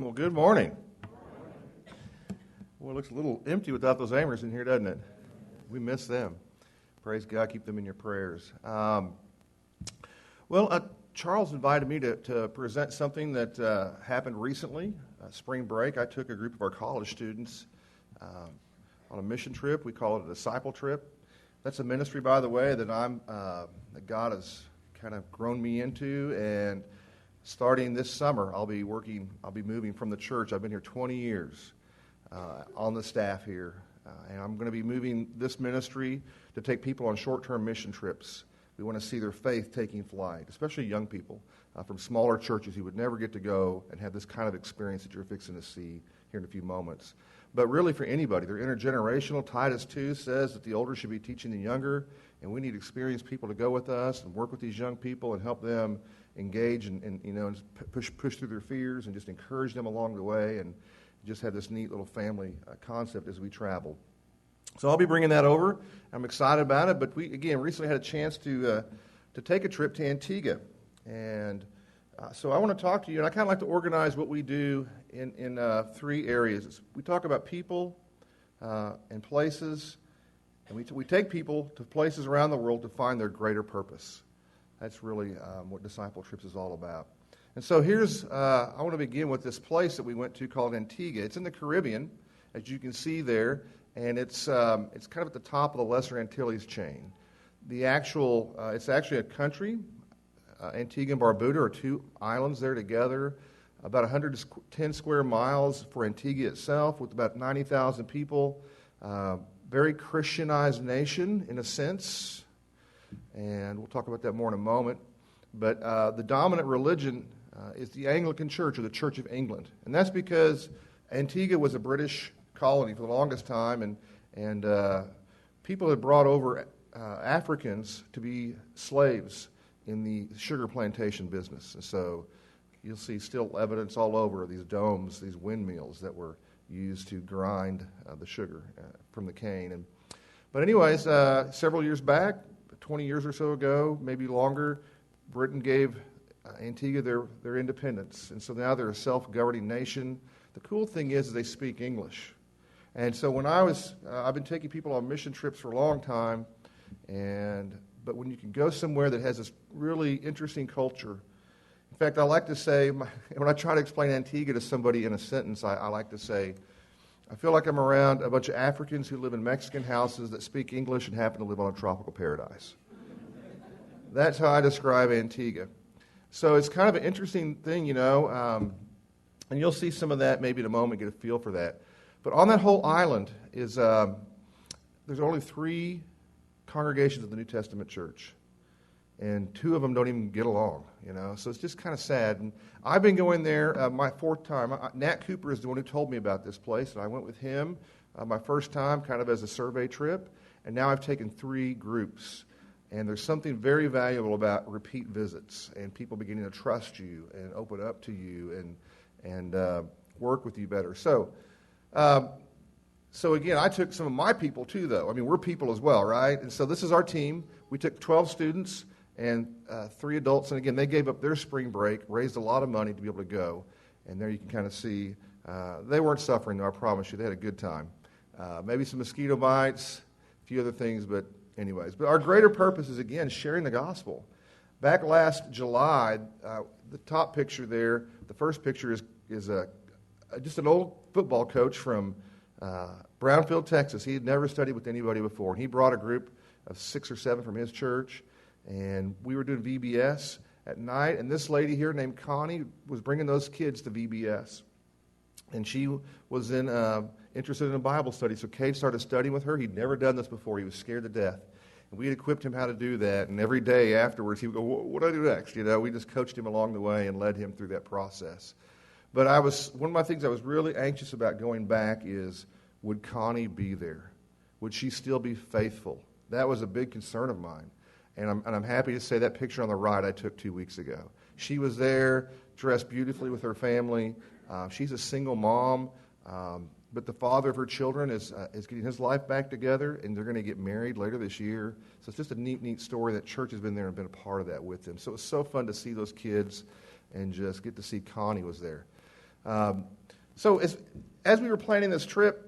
Well, good morning. Well, it looks a little empty without those Amers in here, doesn't it? We miss them. Praise God. Keep them in your prayers. Charles invited me to present something that happened recently, spring break. I took a group of our college students on a mission trip. We call it a disciple trip. That's a ministry, by the way, that that God has kind of grown me into, and starting this summer, I'll be moving from the church. I've been here 20 years on the staff here, and I'm going to be moving this ministry to take people on short-term mission trips. We want to see their faith taking flight, especially young people from smaller churches who would never get to go and have this kind of experience that you're fixing to see here in a few moments. But really for anybody, they're intergenerational. Titus 2 says that the older should be teaching the younger, and we need experienced people to go with us and work with these young people and help them engage and push through their fears and just encourage them along the way, and just have this neat little family concept as we travel. So I'll be bringing that over. I'm excited about it, but we, again, recently had a chance to take a trip to Antigua. And so I want to talk to you, and I kind of like to organize what we do in three areas. We talk about people and places, and we take people to places around the world to find their greater purpose. That's really what DisipleTrips is all about. And so I want to begin with this place that we went to called Antigua. It's in the Caribbean, as you can see there, and it's kind of at the top of the Lesser Antilles chain. It's actually a country. Antigua and Barbuda are two islands there together, about 110 square miles for Antigua itself, with about 90,000 people. Very Christianized nation in a sense, and we'll talk about that more in a moment. But the dominant religion is the Anglican Church, or the Church of England, and that's because Antigua was a British colony for the longest time, and people had brought over Africans to be slaves in the sugar plantation business. And so you'll see still evidence all over these domes, these windmills that were used to grind the sugar from the cane. But anyways, several years back, 20 years or so ago, maybe longer, Britain gave Antigua their independence. And so now they're a self-governing nation. The cool thing is they speak English. And so when I've been taking people on mission trips for a long time, but when you can go somewhere that has this really interesting culture. In fact, I like to say, when I try to explain Antigua to somebody in a sentence, I like to say, I feel like I'm around a bunch of Africans who live in Mexican houses that speak English and happen to live on a tropical paradise. That's how I describe Antigua. So it's kind of an interesting thing, and you'll see some of that maybe in a moment, get a feel for that. But on that whole island there's only 3 congregations of the New Testament church, and 2 of them don't even get along, so it's just kind of sad. And I've been going there my 4th time. Nat Cooper is the one who told me about this place, and I went with him my first time kind of as a survey trip, and now I've taken 3 groups, and there's something very valuable about repeat visits and people beginning to trust you and open up to you and work with you better. So again, I took some of my people too, though. I mean, we're people as well, right? And so this is our team. We took 12 students and 3 adults. And again, they gave up their spring break, raised a lot of money to be able to go. And there you can kind of see they weren't suffering, though, I promise you. They had a good time. Maybe some mosquito bites, a few other things, but anyways. But our greater purpose is, again, sharing the gospel. Back last July, the top picture there, the first picture is just an old football coach from Brownfield, Texas. He had never studied with anybody before. And he brought a group of 6 or 7 from his church, and we were doing VBS at night. And this lady here named Connie was bringing those kids to VBS. And she was interested in a Bible study. So Cade started studying with her. He'd never done this before. He was scared to death. And we had equipped him how to do that. And every day afterwards, he would go, what do I do next? We just coached him along the way and led him through that process. But one of my things I was really anxious about going back is, would Connie be there? Would she still be faithful? That was a big concern of mine. And I'm happy to say that picture on the right I took 2 weeks ago. She was there, dressed beautifully with her family. She's a single mom, but the father of her children is getting his life back together, and they're going to get married later this year. So it's just a neat story that church has been there and been a part of that with them. So it was so fun to see those kids and just get to see Connie was there. So as we were planning this trip,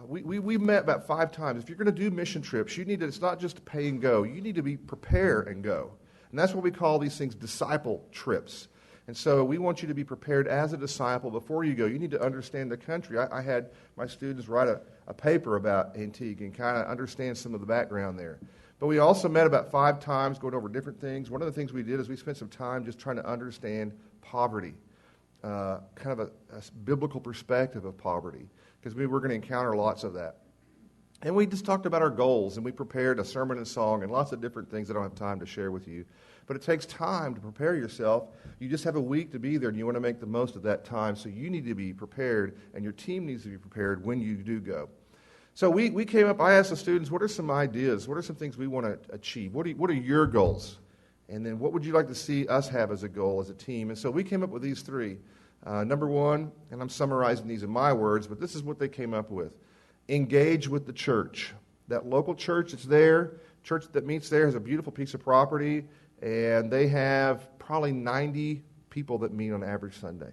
we met about 5 times. If you're going to do mission trips, you need to, it's not just pay and go. You need to be prepare and go. And that's what we call these things disciple trips. And so we want you to be prepared as a disciple before you go. You need to understand the country. I had my students write a paper about Antigua and kind of understand some of the background there. But we also met about 5 times going over different things. One of the things we did is we spent some time just trying to understand poverty, kind of a biblical perspective of poverty, because we were going to encounter lots of that. And we just talked about our goals, and we prepared a sermon and song and lots of different things that I don't have time to share with you. But it takes time to prepare yourself. You just have a week to be there, and you want to make the most of that time. So you need to be prepared, and your team needs to be prepared when you do go. So we came up, I asked the students, what are some ideas? What are some things we want to achieve? What are your goals? And then what would you like to see us have as a goal as a team? And so we came up with these 3. Number 1, and I'm summarizing these in my words, but this is what they came up with. Engage with the church. That local church that's there, church that meets there has a beautiful piece of property, and they have probably 90 people that meet on average Sunday.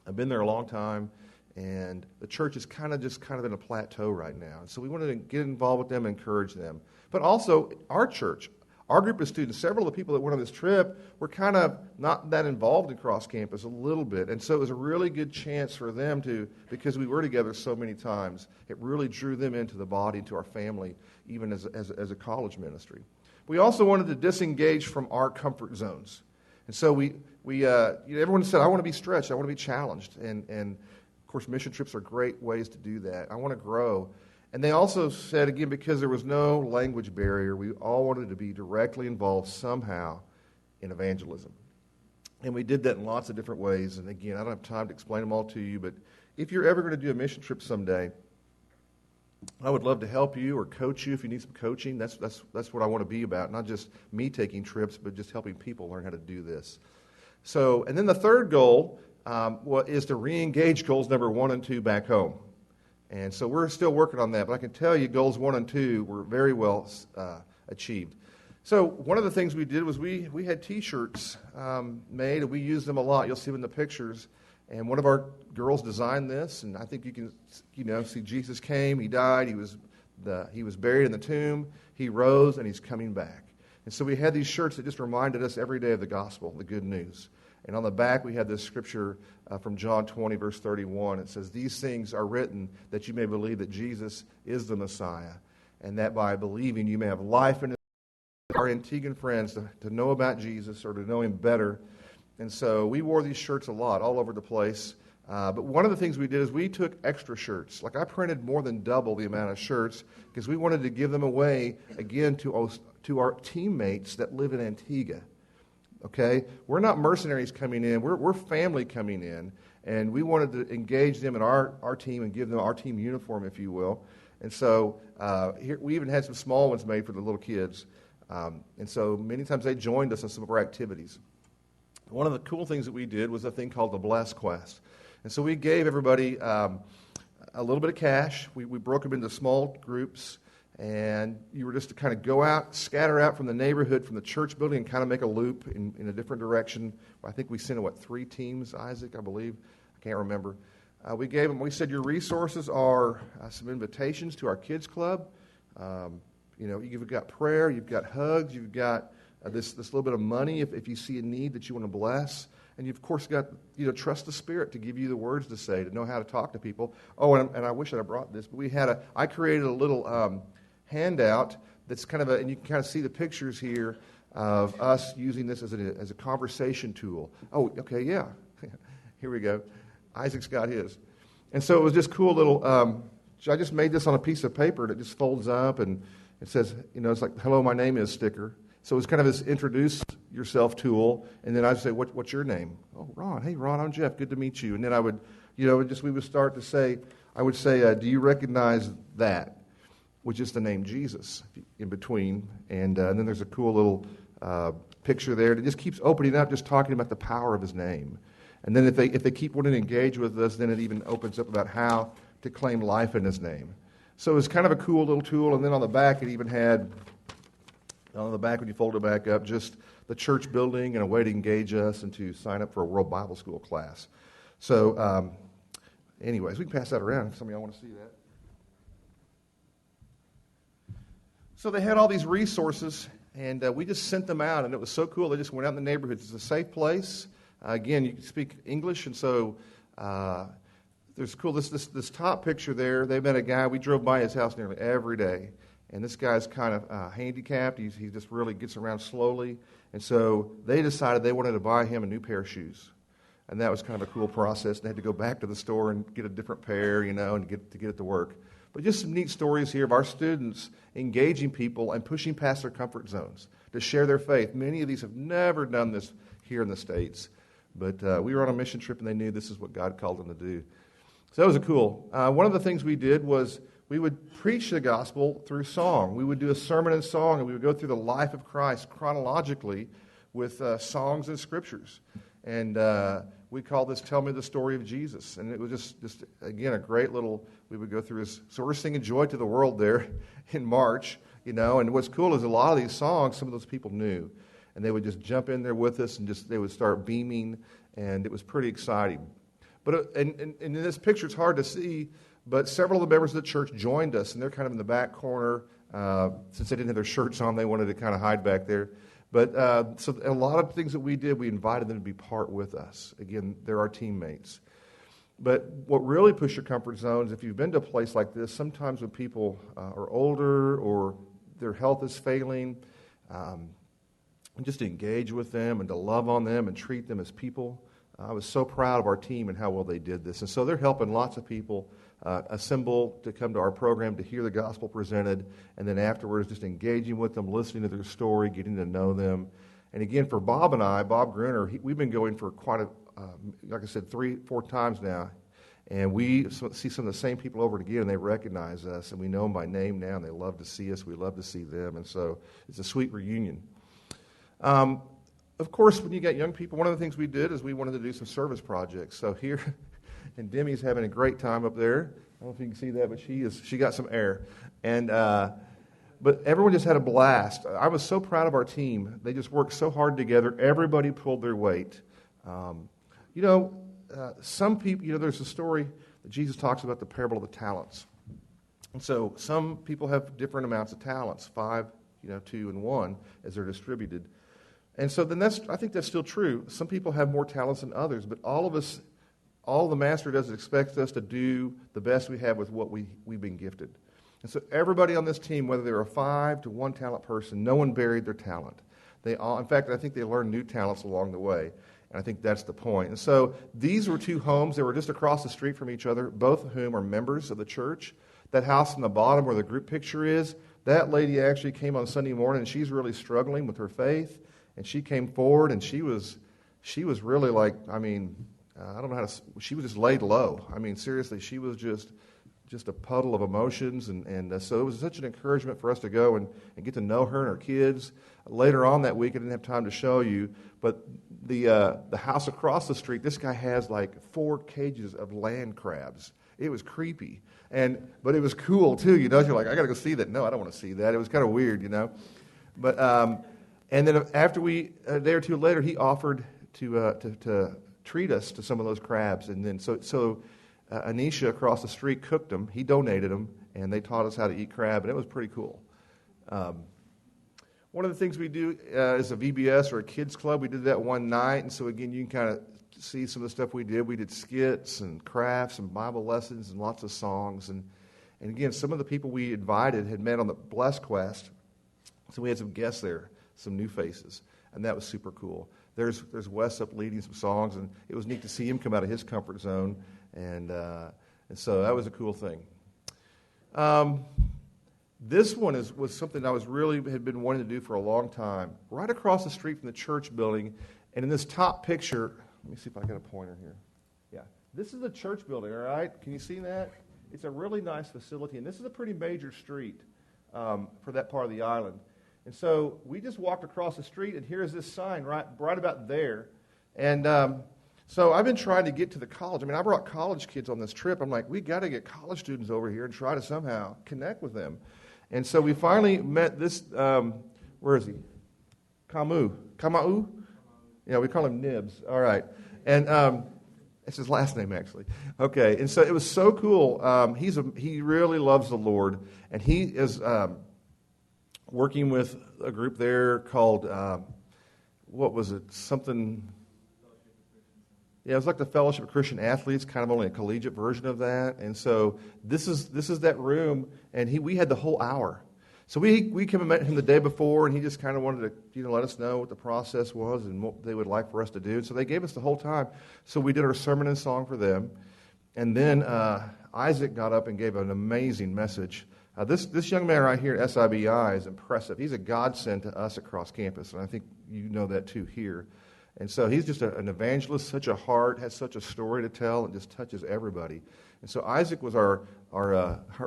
I've been there a long time, and the church is kind of in a plateau right now. And so we wanted to get involved with them and encourage them. But also our church, our group of students, several of the people that went on this trip were kind of not that involved in cross campus a little bit. And so it was a really good chance for them to, because we were together so many times, it really drew them into the body, into our family, even as a college ministry. We also wanted to disengage from our comfort zones. And so everyone said, I want to be stretched, I want to be challenged. And of course, mission trips are great ways to do that. I want to grow. And they also said, again, because there was no language barrier, we all wanted to be directly involved somehow in evangelism. And we did that in lots of different ways. And again, I don't have time to explain them all to you, but if you're ever going to do a mission trip someday, I would love to help you or coach you if you need some coaching. That's what I want to be about, not just me taking trips, but just helping people learn how to do this. So, and then the third goal is to re-engage goals number 1 and 2 back home. And so we're still working on that, but I can tell you goals 1 and 2 were very well achieved. So one of the things we did was we had T-shirts made, and we used them a lot. You'll see them in the pictures. And one of our girls designed this, and I think you can see Jesus came, he died, he was buried in the tomb, he rose, and he's coming back. And so we had these shirts that just reminded us every day of the gospel, the good news. And on the back, we have this scripture from John 20, verse 31. It says, "These things are written that you may believe that Jesus is the Messiah, and that by believing you may have life in his name." Our Antiguan friends to know about Jesus or to know him better. And so we wore these shirts a lot, all over the place. But one of the things we did is we took extra shirts. Like I printed more than double the amount of shirts because we wanted to give them away, again, to our teammates that live in Antigua. Okay? We're not mercenaries coming in. We're family coming in. And we wanted to engage them in our team and give them our team uniform, if you will. And so here we even had some small ones made for the little kids. And so many times they joined us in some of our activities. One of the cool things that we did was a thing called the Bless Quest. And so we gave everybody a little bit of cash. We broke them into small groups. And you were just to kind of go out, scatter out from the neighborhood, from the church building, and kind of make a loop in a different direction. I think we sent, 3 teams, Isaac, I believe. I can't remember. We said your resources are some invitations to our kids club. You've got prayer, you've got hugs, you've got this little bit of money if you see a need that you want to bless. And you've, of course, got, trust the Spirit to give you the words to say, to know how to talk to people. Oh, and I wish I had brought this, but I created a little handout that's and you can kind of see the pictures here of us using this as a conversation tool. Oh, okay, yeah. Here we go. Isaac's got his. And so it was just cool little, I just made this on a piece of paper that just folds up and it says, it's like, "Hello, my name is" sticker. So it's kind of this introduce yourself tool, and then I'd say, what's your name? Oh, Ron. Hey, Ron, I'm Jeff. Good to meet you. And then I would, we would start to say, I would say, do you recognize that? Which is the name Jesus in between. And then there's a cool little picture there that just keeps opening up, just talking about the power of his name. And then if they keep wanting to engage with us, then it even opens up about how to claim life in his name. So it was kind of a cool little tool. And then on the back, it even had, on the back, when you fold it back up, just the church building and a way to engage us and to sign up for a World Bible School class. So, anyways, we can pass that around if some of y'all want to see that. So they had all these resources, and we just sent them out, and it was so cool. They just went out in the neighborhoods. It's a safe place. Again, you can speak English, and so there's cool. This top picture there, they met a guy. We drove by his house nearly every day, and this guy's kind of handicapped. He just really gets around slowly, and so they decided they wanted to buy him a new pair of shoes. And that was kind of a cool process. They had to go back to the store and get a different pair, and get it to work. But just some neat stories here of our students engaging people and pushing past their comfort zones to share their faith. Many of these have never done this here in the States. But we were on a mission trip, and they knew this is what God called them to do. So that was cool. One of the things we did was we would preach the gospel through song. We would do a sermon in song, and we would go through the life of Christ chronologically with songs and scriptures. And we call this Tell Me the Story of Jesus. And it was just again, a great little, we would go through his, so we're singing Joy to the World there in March, and what's cool is a lot of these songs, some of those people knew. And they would just jump in there with us, and they would start beaming, and it was pretty exciting. But and in this picture, it's hard to see, but several of the members of the church joined us, and they're kind of in the back corner. Since they didn't have their shirts on, they wanted to kind of hide back there. But so a lot of things that we did, we invited them to be part with us. Again, they're our teammates. But what really pushed your comfort zones, if you've been to a place like this, sometimes when people are older or their health is failing, just to engage with them and to love on them and treat them as people. I was so proud of our team and how well they did this. And so they're helping lots of people assemble to come to our program to hear the gospel presented, and then afterwards just engaging with them, listening to their story, getting to know them. And again, for Bob and I, Bob Gruner, we've been going for quite like I said, 3-4 times now. And we see some of the same people over again, and they recognize us, and we know them by name now, and they love to see us. We love to see them. And so it's a sweet reunion. Of course, when you got young people, one of the things we did is we wanted to do some service projects. So here, and Demi's having a great time up there. I don't know if you can see that, but she got some air. And but everyone just had a blast. I was so proud of our team. They just worked so hard together. Everybody pulled their weight. Some people, there's a story that Jesus talks about, the parable of the talents. And so some people have different amounts of talents, 5, 2, and 1, as they're distributed. And so then I think that's still true. Some people have more talents than others, but all the Master does is expects us to do the best we have with what we've been gifted. And so everybody on this team, whether they're a 5 to 1 talent person, no one buried their talent. In fact, I think they learned new talents along the way. And I think that's the point. And so these were 2 homes. They were just across the street from each other, both of whom are members of the church. That house in the bottom where the group picture is, that lady actually came on Sunday morning, and she's really struggling with her faith. And she came forward, and she was really like, I don't know how to, she was just laid low. Seriously, she was just a puddle of emotions. And so it was such an encouragement for us to go and get to know her and her kids. Later on that week, I didn't have time to show you, but the house across the street, this guy has like 4 cages of land crabs. It was creepy. But it was cool too, You're like, I got to go see that. No, I don't want to see that. It was kind of weird, But and then after a day or two later, he offered to treat us to some of those crabs. And then so Anisha across the street cooked them. He donated them, and they taught us how to eat crab, and it was pretty cool. One of the things we do is a VBS or a kids club. We did that one night, and so again, you can kind of see some of the stuff we did. We did skits and crafts and Bible lessons and lots of songs. And again, some of the people we invited had met on the Bless Quest, so we had some guests there, some new faces, and that was super cool. There's Wes up leading some songs, and it was neat to see him come out of his comfort zone, and so that was a cool thing. This one was something I had been wanting to do for a long time. Right across the street from the church building, and in this top picture, let me see if I got a pointer here. Yeah, this is the church building. All right, can you see that? It's a really nice facility, and this is a pretty major street for that part of the island. And so we just walked across the street, and here's this sign right about there. And so I've been trying to get to the college. I brought college kids on this trip. I'm like, we got to get college students over here and try to somehow connect with them. And so we finally met this, where is he? Kamau? Yeah, we call him Nibs. All right. And It's his last name, actually. Okay, and so it was so cool. He really loves the Lord, and he is working with a group there called, what was it, something... Yeah, it was like the Fellowship of Christian Athletes, kind of only a collegiate version of that. And so this is that room, and we had the whole hour. So we came and met him the day before, and he just kind of wanted to let us know what the process was and what they would like for us to do. So they gave us the whole time. So we did our sermon and song for them, and then Isaac got up and gave an amazing message. This young man right here at SIBI is impressive. He's a godsend to us across campus, and I think you know that too here. And so he's just an evangelist, such a heart, has such a story to tell, and just touches everybody. And so Isaac was our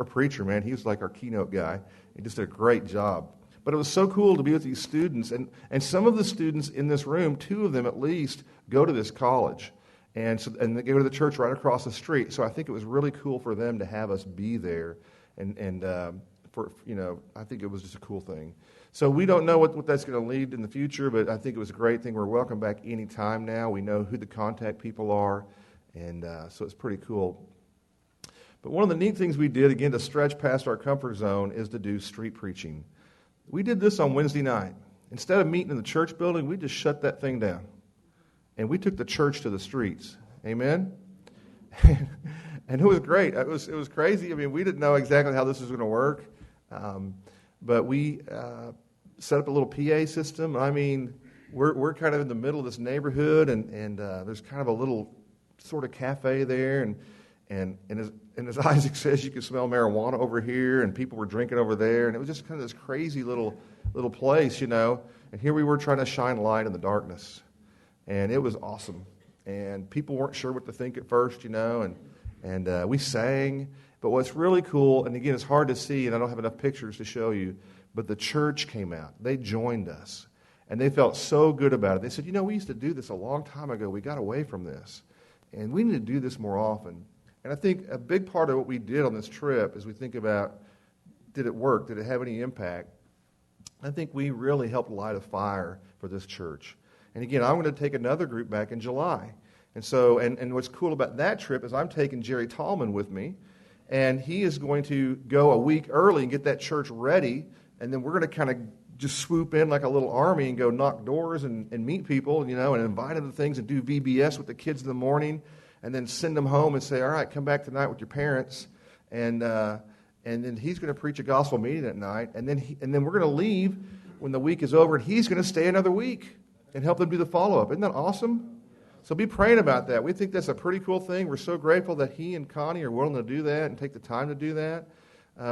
preacher, man. He was like our keynote guy. He just did a great job. But it was so cool to be with these students. And some of the students in this room, 2 of them at least, go to this college. And they go to the church right across the street. So I think it was really cool for them to have us be there. And I think it was just a cool thing. So we don't know what that's going to lead in the future, but I think it was a great thing. We're welcome back any time now. We know who the contact people are, and so it's pretty cool. But one of the neat things we did, again, to stretch past our comfort zone, is to do street preaching. We did this on Wednesday night. Instead of meeting in the church building, we just shut that thing down, and we took the church to the streets. Amen? And it was great. It was crazy. I mean, we didn't know exactly how this was going to work, but we set up a little PA system. I mean, we're kind of in the middle of this neighborhood, and there's kind of a little sort of cafe there, and as Isaac says, you can smell marijuana over here, and people were drinking over there, and it was just kind of this crazy little place, And here we were trying to shine light in the darkness, and it was awesome. And people weren't sure what to think at first, and we sang. But what's really cool, and again, it's hard to see, and I don't have enough pictures to show you, but the church came out. They joined us, and they felt so good about it. They said, we used to do this a long time ago. We got away from this, and we need to do this more often. And I think a big part of what we did on this trip is we think about, did it work? Did it have any impact? I think we really helped light a fire for this church. And again, I'm going to take another group back in July. And so, and what's cool about that trip is I'm taking Jerry Tallman with me, and he is going to go a week early and get that church ready, and then we're going to kind of just swoop in like a little army and go knock doors and meet people, and invite them to things and do VBS with the kids in the morning, and then send them home and say, all right, come back tonight with your parents, and then he's going to preach a gospel meeting at night, and then we're going to leave when the week is over, and he's going to stay another week and help them do the follow-up. Isn't that awesome? So be praying about that. We think that's a pretty cool thing. We're so grateful that he and Connie are willing to do that and take the time to do that,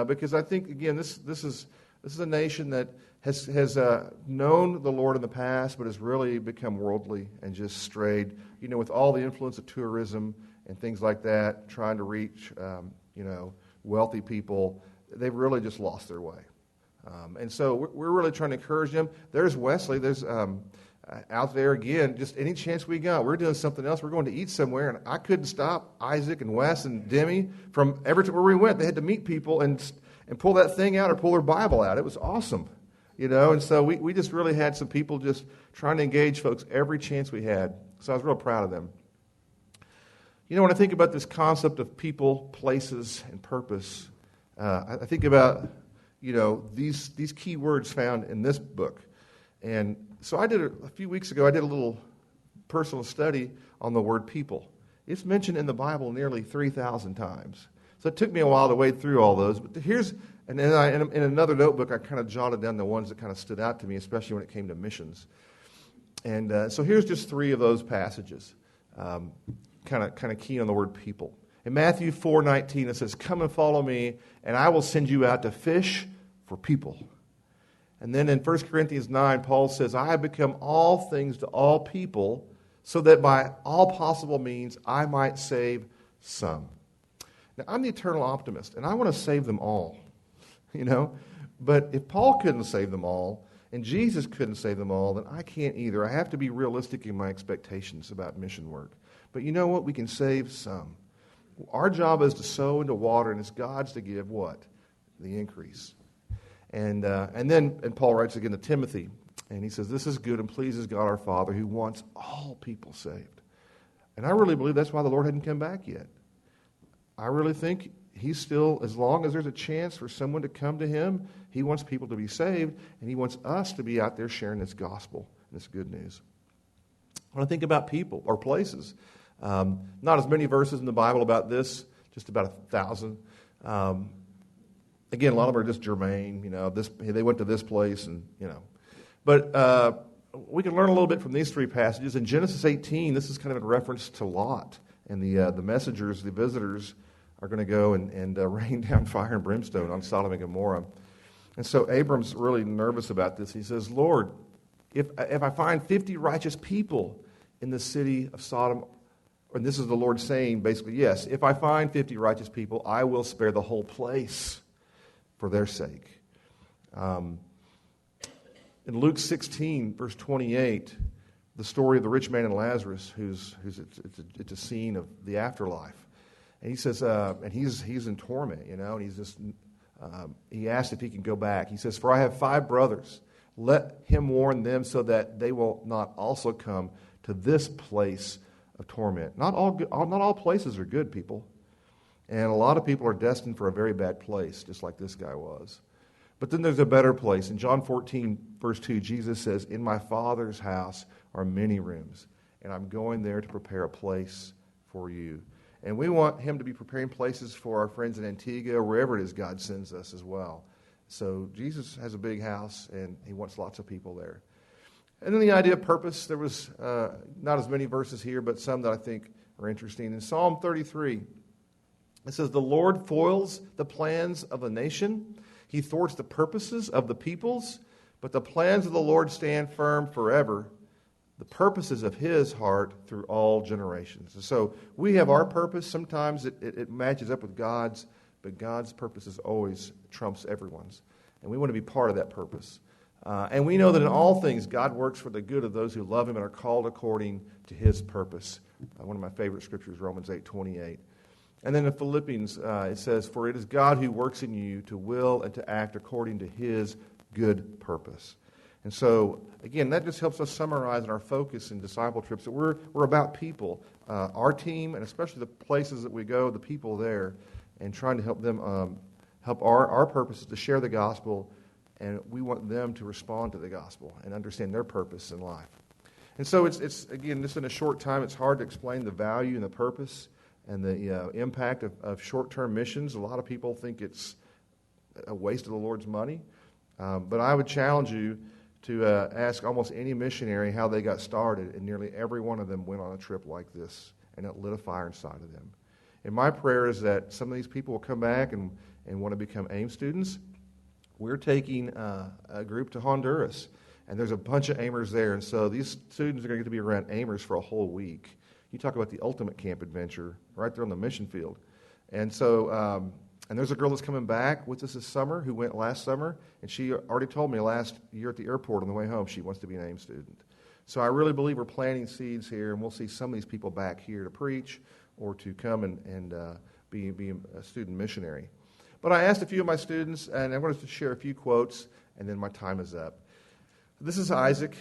because I think, again, this is a nation that has known the Lord in the past, but has really become worldly and just strayed, with all the influence of tourism and things like that, trying to reach, wealthy people. They've really just lost their way. And so we're really trying to encourage them. There's Wesley. There's out there again, just any chance we got. We're doing something else. We're going to eat somewhere, and I couldn't stop Isaac and Wes and Demi from every where we went. They had to meet people and pull that thing out or pull their Bible out. It was awesome, And so we just really had some people just trying to engage folks every chance we had. So I was real proud of them. When I think about this concept of people, places, and purpose, I think about these key words found in this book. And so a few weeks ago, I did a little personal study on the word people. It's mentioned in the Bible nearly 3,000 times. So it took me a while to wade through all those. But in another notebook, I kind of jotted down the ones that kind of stood out to me, especially when it came to missions. And so here's just 3 of those passages, kind of key on the word people. In Matthew 4:19, it says, "Come and follow me, and I will send you out to fish for people." And then in 1 Corinthians 9, Paul says, "I have become all things to all people, so that by all possible means I might save some." Now, I'm the eternal optimist, and I want to save them all, But if Paul couldn't save them all, and Jesus couldn't save them all, then I can't either. I have to be realistic in my expectations about mission work. But you know what? We can save some. Our job is to sow into water, and it's God's to give what? The increase. And then Paul writes again to Timothy, and he says, "This is good and pleases God our Father, who wants all people saved." And I really believe that's why the Lord hadn't come back yet. I really think he's still, as long as there's a chance for someone to come to him, he wants people to be saved, and he wants us to be out there sharing this gospel, this good news. When I think about people or places, not as many verses in the Bible about this, just about 1,000. Again, a lot of them are just germane. They went to this place, and But we can learn a little bit from these three passages. In Genesis 18, this is kind of in reference to Lot, and the messengers, the visitors, are going to go and rain down fire and brimstone on Sodom and Gomorrah. And so Abram's really nervous about this. He says, Lord, if I find 50 righteous people in the city of Sodom, and this is the Lord saying basically, yes, if I find 50 righteous people, I will spare the whole place for their sake. In Luke 16, verse 28, the story of the rich man and Lazarus, it's a scene of the afterlife. And he says, and he's in torment, and he's just, he asked if he can go back. He says, for I have 5 brothers. Let him warn them so that they will not also come to this place of torment. Not all places are good, people. And a lot of people are destined for a very bad place, just like this guy was. But then there's a better place. In John 14, verse 2, Jesus says, in my Father's house are many rooms, and I'm going there to prepare a place for you. And we want him to be preparing places for our friends in Antigua, wherever it is God sends us as well. So Jesus has a big house, and he wants lots of people there. And then the idea of purpose, there was not as many verses here, but some that I think are interesting. In Psalm 33, it says, the Lord foils the plans of a nation. He thwarts the purposes of the peoples, but the plans of the Lord stand firm forever, the purposes of his heart through all generations. And so we have our purpose. Sometimes it matches up with God's, but God's purpose always trumps everyone's. And we want to be part of that purpose. And we know that in all things, God works for the good of those who love him and are called according to his purpose. One of my favorite scriptures, Romans 8:28. And then in Philippians, it says, for it is God who works in you to will and to act according to his good purpose. And so, again, that just helps us summarize in our focus in Disciple Trips that we're about people, our team, and especially the places that we go, the people there, and trying to help them, help our purpose is to share the gospel, and we want them to respond to the gospel and understand their purpose in life. And so it's again, just in a short time, it's hard to explain the value and the purpose and the impact of short-term missions. A lot of people think it's a waste of the Lord's money. But I would challenge you to ask almost any missionary how they got started, and nearly every one of them went on a trip like this, and it lit a fire inside of them. And my prayer is that some of these people will come back and want to become AIM students. We're taking a group to Honduras, and there's a bunch of AIMers there, and so these students are going to get to be around AIMers for a whole week. You talk about the ultimate camp adventure right there on the mission field. And so, and there's a girl that's coming back with us this summer who went last summer, and she already told me last year at the airport on the way home she wants to be an AIM student. So I really believe we're planting seeds here, and we'll see some of these people back here to preach or to come and be a student missionary. But I asked a few of my students, and I wanted to share a few quotes, and then my time is up. This is Isaac.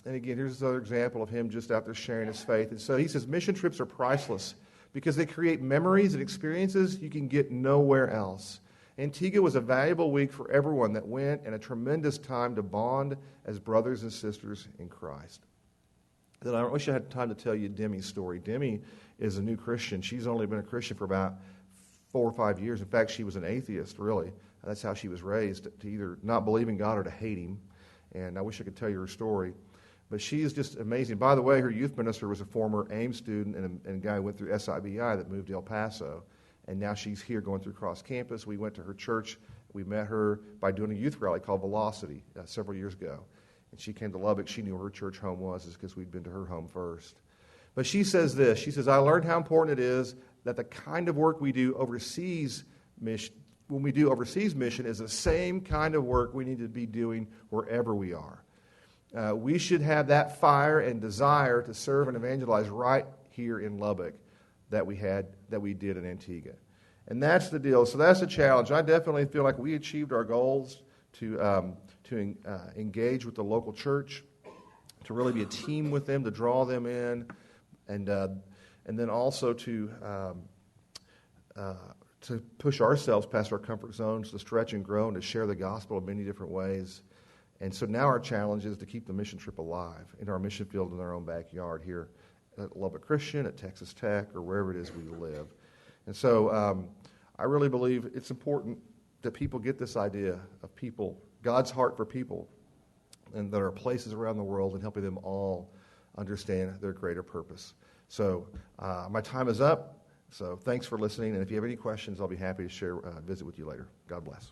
And again, here's another example of him just out there sharing his faith. And so he says, mission trips are priceless because they create memories and experiences you can get nowhere else. Antigua was a valuable week for everyone that went, and a tremendous time to bond as brothers and sisters in Christ. Then I wish I had time to tell you Demi's story. Demi is a new Christian. She's only been a Christian for about 4 or 5 years. In fact, she was an atheist, really. That's how she was raised, to either not believe in God or to hate him. And I wish I could tell you her story. But she is just amazing. By the way, her youth minister was a former AIM student and a guy who went through SIBI that moved to El Paso. And now she's here going through cross campus. We went to her church. We met her by doing a youth rally called Velocity several years ago. And she came to Lubbock. She knew where her church home was because we'd been to her home first. But she says this. She says, I learned how important it is that the kind of work we do overseas mission, when we do overseas mission, is the same kind of work we need to be doing wherever we are. We should have that fire and desire to serve and evangelize right here in Lubbock that we did in Antigua. And that's the deal. So that's the challenge. I definitely feel like we achieved our goals to engage with the local church, to really be a team with them, to draw them in. and then also to push ourselves past our comfort zones, to stretch and grow, and to share the gospel in many different ways. And so now our challenge is to keep the mission trip alive in our mission field in our own backyard here at Lubbock Christian, at Texas Tech, or wherever it is we live. And so I really believe it's important that people get this idea of people, God's heart for people, and there are places around the world and helping them all understand their greater purpose. So my time is up. So thanks for listening. And if you have any questions, I'll be happy to visit with you later. God bless.